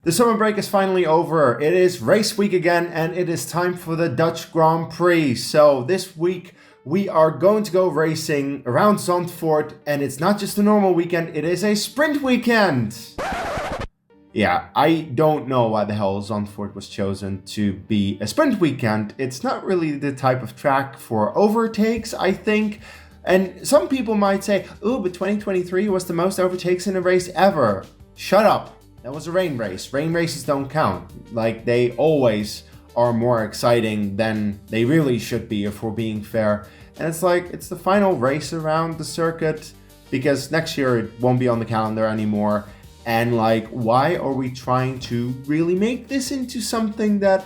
The summer break is finally over. It is race week again, and it is time for the Dutch Grand Prix. So this week we are going to go racing around Zandvoort, and it's not just a normal weekend, it is a sprint weekend. Yeah, I don't know why the hell Zandvoort was chosen to be a sprint weekend. It's not really the type of track for overtakes, I think. And some people might say, oh, but 2023 was the most overtakes in a race ever. Shut up. That was a rain race. Rain races don't count. Like, they always are more exciting than they really should be, if we're being fair. And it's like, it's the final race around the circuit, because next year it won't be on the calendar anymore. And like, why are we trying to really make this into something that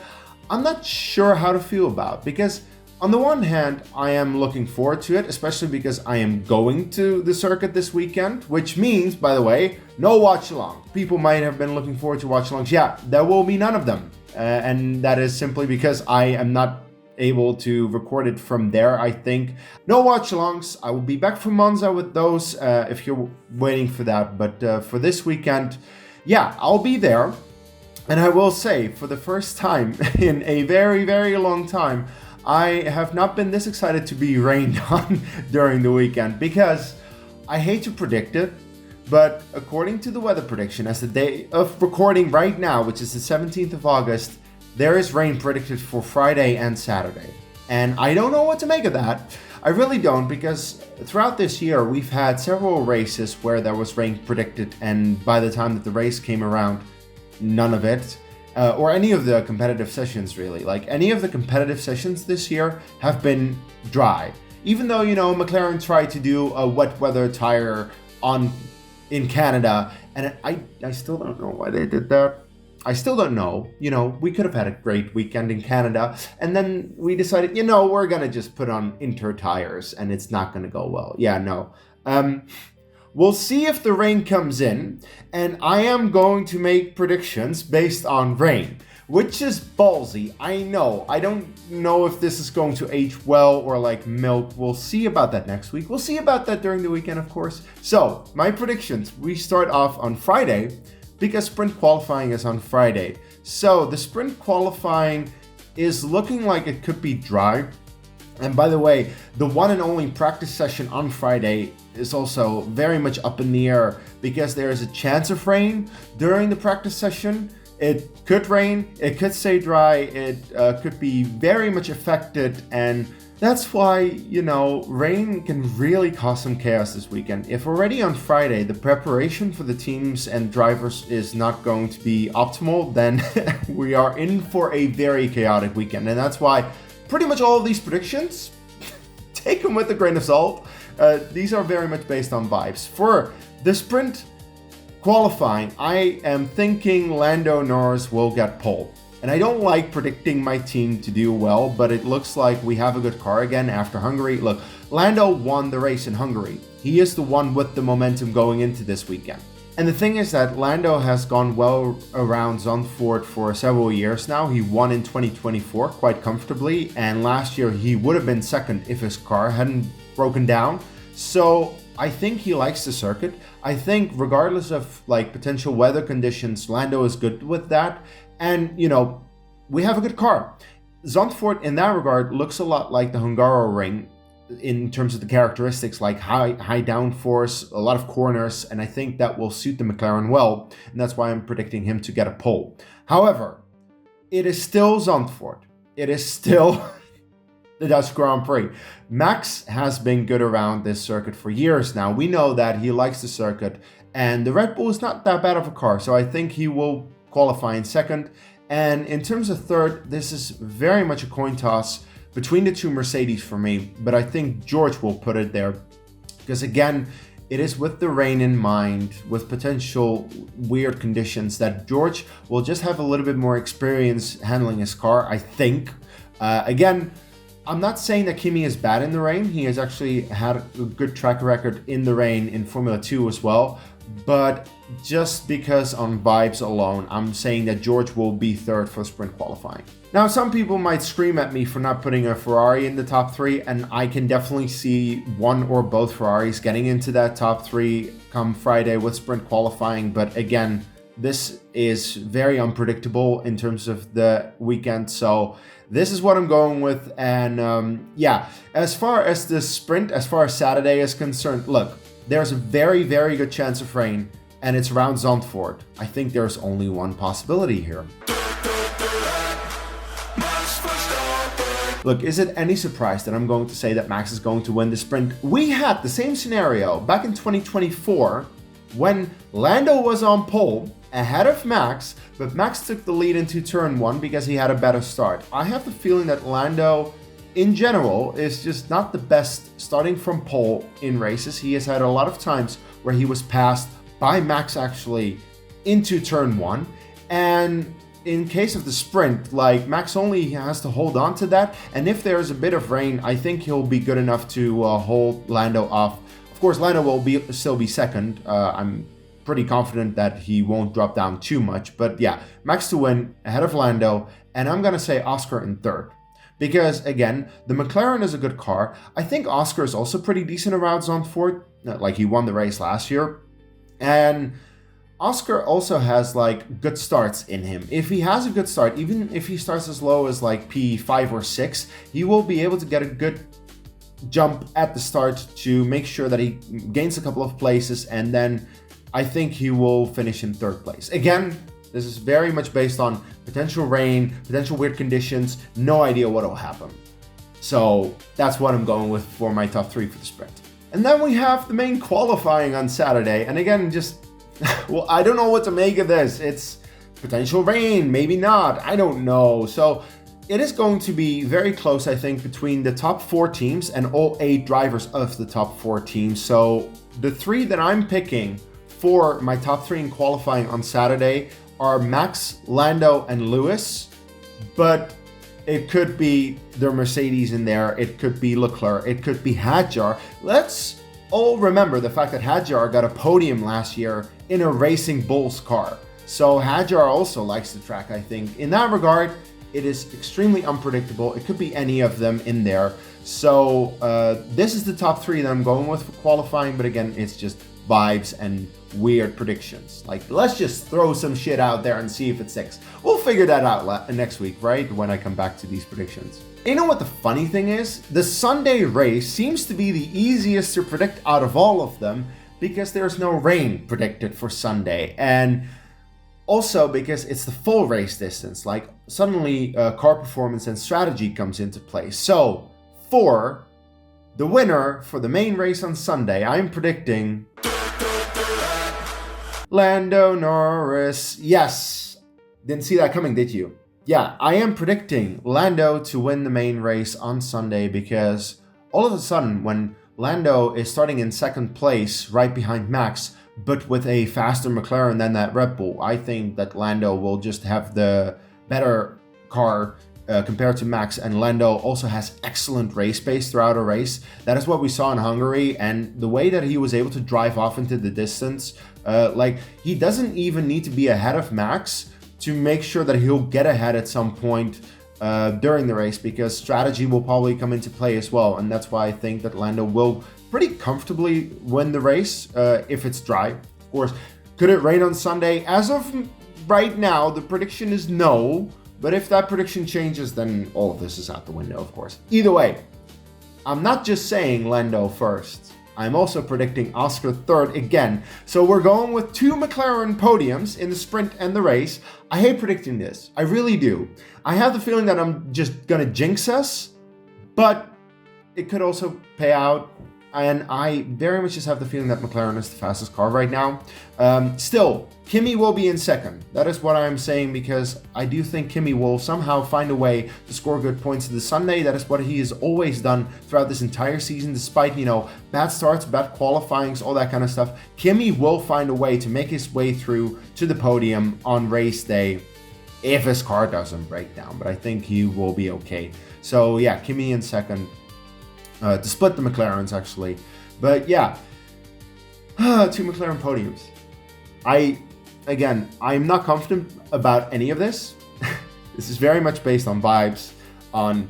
I'm not sure how to feel about? Because on the one hand, I am looking forward to it, especially because I am going to the circuit this weekend, which means, by the way, no watch-along. People might have been looking forward to watch-alongs. Yeah, there will be none of them. And that is simply because I am not able to record it from there, I think. No watch-alongs. I will be back from Monza with those if you're waiting for that. But for this weekend, yeah, I'll be there. And I will say, for the first time in a very, very long time, I have not been this excited to be rained on during the weekend, because I hate to predict it, but according to the weather prediction, as the day of recording right now, which is the 17th of August, there is rain predicted for Friday and Saturday. And I don't know what to make of that. I really don't, because throughout this year, we've had several races where there was rain predicted, and by the time that the race came around, none of it. Or any of the competitive sessions, really. Like, any of the competitive sessions this year have been dry. Even though, McLaren tried to do a wet weather tire in Canada, and I still don't know why they did that. I still don't know. We could have had a great weekend in Canada, and then we decided, we're gonna just put on inter tires, and it's not gonna go well. Yeah, no. We'll see if the rain comes in, and I am going to make predictions based on rain, which is ballsy, I know. I don't know if this is going to age well or like milk. We'll see about that next week. We'll see about that during the weekend, of course. So, my predictions. We start off on Friday, because sprint qualifying is on Friday. So, the sprint qualifying is looking like it could be dry. And by the way, the one and only practice session on Friday is also very much up in the air, because there is a chance of rain during the practice session. It could rain, it could stay dry, it could be very much affected, and that's why, rain can really cause some chaos this weekend. If already on Friday the preparation for the teams and drivers is not going to be optimal, then we are in for a very chaotic weekend. And that's why pretty much all of these predictions, take them with a grain of salt. These are very much based on vibes. For the sprint qualifying, I am thinking Lando Norris will get pole. And I don't like predicting my team to do well, but it looks like we have a good car again after Hungary. Look, Lando won the race in Hungary. He is the one with the momentum going into this weekend. And the thing is that Lando has gone well around Zandvoort for several years now. He won in 2024 quite comfortably, and last year he would have been second if his car hadn't broken down. So I think he likes the circuit. I think regardless of like potential weather conditions, Lando is good with that. And we have a good car. Zandvoort in that regard looks a lot like the Hungaroring in terms of the characteristics, like high downforce, a lot of corners, and I think that will suit the McLaren well, and that's why I'm predicting him to get a pole. However, it is still Zandvoort. It is still the Dutch Grand Prix. Max has been good around this circuit for years now. We know that he likes the circuit, and the Red Bull is not that bad of a car, so I think he will qualify in second. And in terms of third, this is very much a coin toss between the two Mercedes for me, but I think George will put it there, because again, it is with the rain in mind, with potential weird conditions, that George will just have a little bit more experience handling his car, I think. Again, I'm not saying that Kimi is bad in the rain. He has actually had a good track record in the rain in Formula 2 as well. But just because on vibes alone, I'm saying that George will be third for sprint qualifying. Now, some people might scream at me for not putting a Ferrari in the top three, and I can definitely see one or both Ferraris getting into that top three come Friday with sprint qualifying. But again, this is very unpredictable in terms of the weekend. So this is what I'm going with. And yeah, as far as the sprint, as far as Saturday is concerned, look, there's a very, very good chance of rain, and it's around Zandvoort. I think there's only one possibility here. Look, is it any surprise that I'm going to say that Max is going to win the sprint? We had the same scenario back in 2024 when Lando was on pole ahead of Max, but Max took the lead into turn 1 because he had a better start. I have the feeling that Lando, in general, is just not the best starting from pole in races. He has had a lot of times where he was passed by Max actually into turn 1. And in case of the sprint, like, Max only has to hold on to that. And if there's a bit of rain, I think he'll be good enough to hold Lando off. Of course, Lando will still be second. I'm pretty confident that he won't drop down too much. But yeah, Max to win ahead of Lando. And I'm going to say Oscar in third. Because, again, the McLaren is a good car. I think Oscar is also pretty decent around Zandvoort. Like, he won the race last year. And Oscar also has, like, good starts in him. If he has a good start, even if he starts as low as, like, P5 or 6, he will be able to get a good jump at the start to make sure that he gains a couple of places, and then I think he will finish in third place. Again, this is very much based on potential rain, potential weird conditions, no idea what will happen. So that's what I'm going with for my top 3 for the sprint. And then we have the main qualifying on Saturday. And again, just, well, I don't know what to make of this. It's potential rain, maybe not, I don't know. So it is going to be very close, I think, between the top 4 teams and all 8 drivers of the top 4 teams. So the 3 that I'm picking for my top 3 in qualifying on Saturday are Max, Lando, and Lewis. But it could be the Mercedes in there, it could be Leclerc, it could be Hadjar. Let's all remember the fact that Hadjar got a podium last year in a Racing Bulls car. So Hadjar also likes the track, I think. In that regard, it is extremely unpredictable. It could be any of them in there. So this is the top 3 that I'm going with for qualifying. But again, it's just vibes and weird predictions. Like, let's just throw some shit out there and see if it sticks. We'll figure that out next week, right? When I come back to these predictions. You know what the funny thing is? The Sunday race seems to be the easiest to predict out of all of them because there's no rain predicted for Sunday. And also because it's the full race distance. Like, suddenly car performance and strategy comes into play. So for the winner for the main race on Sunday, I'm predicting Lando Norris. Yes. Didn't see that coming, did you? Yeah, I am predicting Lando to win the main race on Sunday because all of a sudden when Lando is starting in second place right behind Max, but with a faster McLaren than that Red Bull, I think that Lando will just have the better car compared to Max. And Lando also has excellent race pace throughout a race. That is what we saw in Hungary, and the way that he was able to drive off into the distance, like, he doesn't even need to be ahead of Max to make sure that he'll get ahead at some point during the race, because strategy will probably come into play as well. And that's why I think that Lando will pretty comfortably win the race if it's dry. Of course, could it rain on Sunday? As of right now, the prediction is no. But if that prediction changes, then all of this is out the window, of course. Either way, I'm not just saying Lando first. I'm also predicting Oscar third again. So we're going with 2 McLaren podiums in the sprint and the race. I hate predicting this. I really do. I have the feeling that I'm just going to jinx us, but it could also pay out. And I very much just have the feeling that McLaren is the fastest car right now. Still, Kimi will be in second. That is what I'm saying, because I do think Kimi will somehow find a way to score good points this Sunday. That is what he has always done throughout this entire season, despite, bad starts, bad qualifyings, all that kind of stuff. Kimi will find a way to make his way through to the podium on race day if his car doesn't break down. But I think he will be okay. So yeah, Kimi in second. To split the McLarens, actually. But yeah, 2 McLaren podiums. I'm not confident about any of this. This is very much based on vibes, on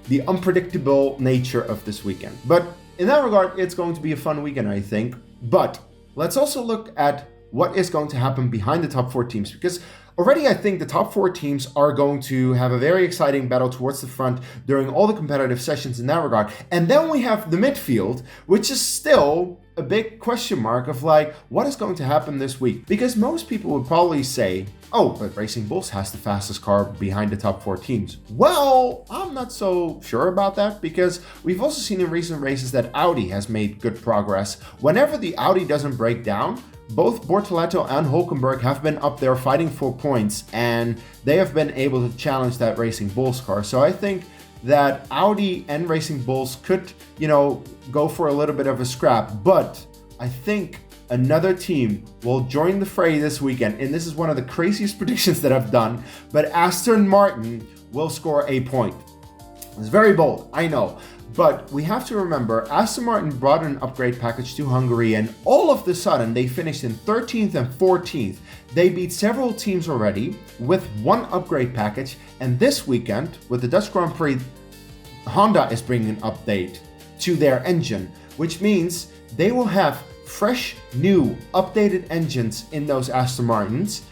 the unpredictable nature of this weekend. But in that regard, it's going to be a fun weekend, I think. But let's also look at what is going to happen behind the top 4 teams, because already I think the top 4 teams are going to have a very exciting battle towards the front during all the competitive sessions in that regard. And then we have the midfield, which is still a big question mark of like, what is going to happen this week? Because most people would probably say, oh, but Racing Bulls has the fastest car behind the top 4 teams. Well, I'm not so sure about that, because we've also seen in recent races that Audi has made good progress. Whenever the Audi doesn't break down, both Bortoleto and Hulkenberg have been up there fighting for points, and they have been able to challenge that Racing Bulls car. So I think that Audi and Racing Bulls could, go for a little bit of a scrap, but I think another team will join the fray this weekend, and this is one of the craziest predictions that I've done, but Aston Martin will score a point. It's very bold, I know, but we have to remember Aston Martin brought an upgrade package to Hungary, and all of a sudden they finished in 13th and 14th. They beat several teams already with one upgrade package, and this weekend with the Dutch Grand Prix, Honda is bringing an update to their engine, which means they will have fresh, new, updated engines in those Aston Martins.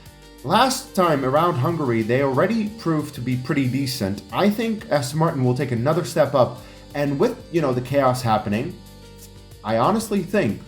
Last time around Hungary, they already proved to be pretty decent. I think Aston Martin will take another step up, and with, the chaos happening, I honestly think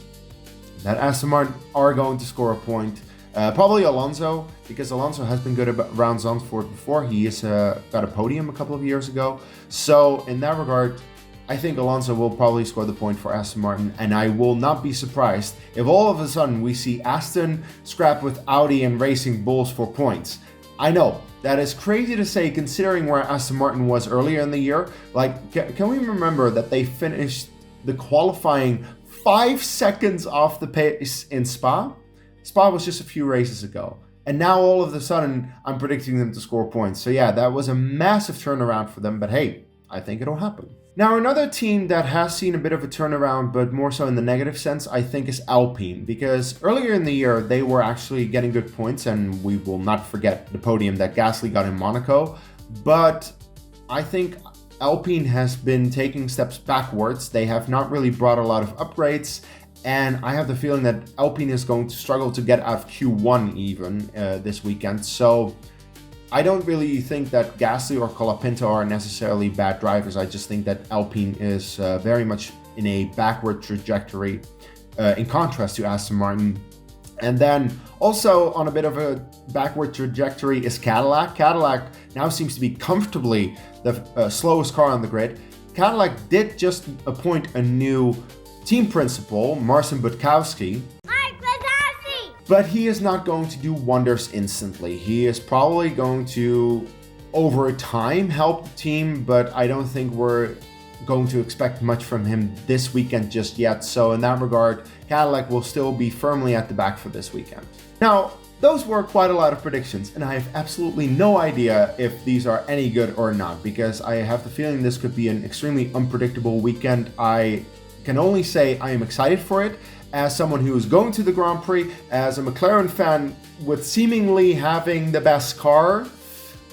that Aston Martin are going to score a point. Probably Alonso, because Alonso has been good around Zandvoort before. He has got a podium a couple of years ago. So in that regard, I think Alonso will probably score the point for Aston Martin, and I will not be surprised if all of a sudden we see Aston scrap with Audi and Racing Bulls for points. I know, that is crazy to say considering where Aston Martin was earlier in the year. Like, can we remember that they finished the qualifying 5 seconds off the pace in Spa? Spa was just a few races ago. And now all of a sudden, I'm predicting them to score points. So yeah, that was a massive turnaround for them, but hey, I think it'll happen. Now, another team that has seen a bit of a turnaround, but more so in the negative sense, I think is Alpine. Because earlier in the year, they were actually getting good points, and we will not forget the podium that Gasly got in Monaco. But I think Alpine has been taking steps backwards. They have not really brought a lot of upgrades. And I have the feeling that Alpine is going to struggle to get out of Q1 even this weekend. So I don't really think that Gasly or Colapinto are necessarily bad drivers. I just think that Alpine is very much in a backward trajectory in contrast to Aston Martin. And then also on a bit of a backward trajectory is Cadillac. Cadillac now seems to be comfortably the slowest car on the grid. Cadillac did just appoint a new team principal, Marcin Budkowski. But he is not going to do wonders instantly. He is probably going to, over time, help the team, but I don't think we're going to expect much from him this weekend just yet. So in that regard, Cadillac will still be firmly at the back for this weekend. Now, those were quite a lot of predictions, and I have absolutely no idea if these are any good or not, because I have the feeling this could be an extremely unpredictable weekend. I can only say I am excited for it. As someone who is going to the Grand Prix, as a McLaren fan with seemingly having the best car,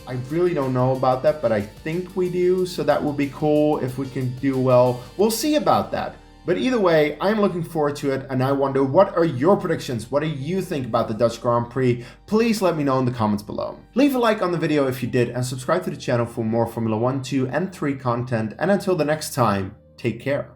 I really don't know about that, but I think we do, so that would be cool if we can do well. We'll see about that. But either way, I'm looking forward to it, and I wonder, what are your predictions? What do you think about the Dutch Grand Prix? Please let me know in the comments below. Leave a like on the video if you did, and subscribe to the channel for more Formula 1, 2, and 3 content. And until the next time, take care.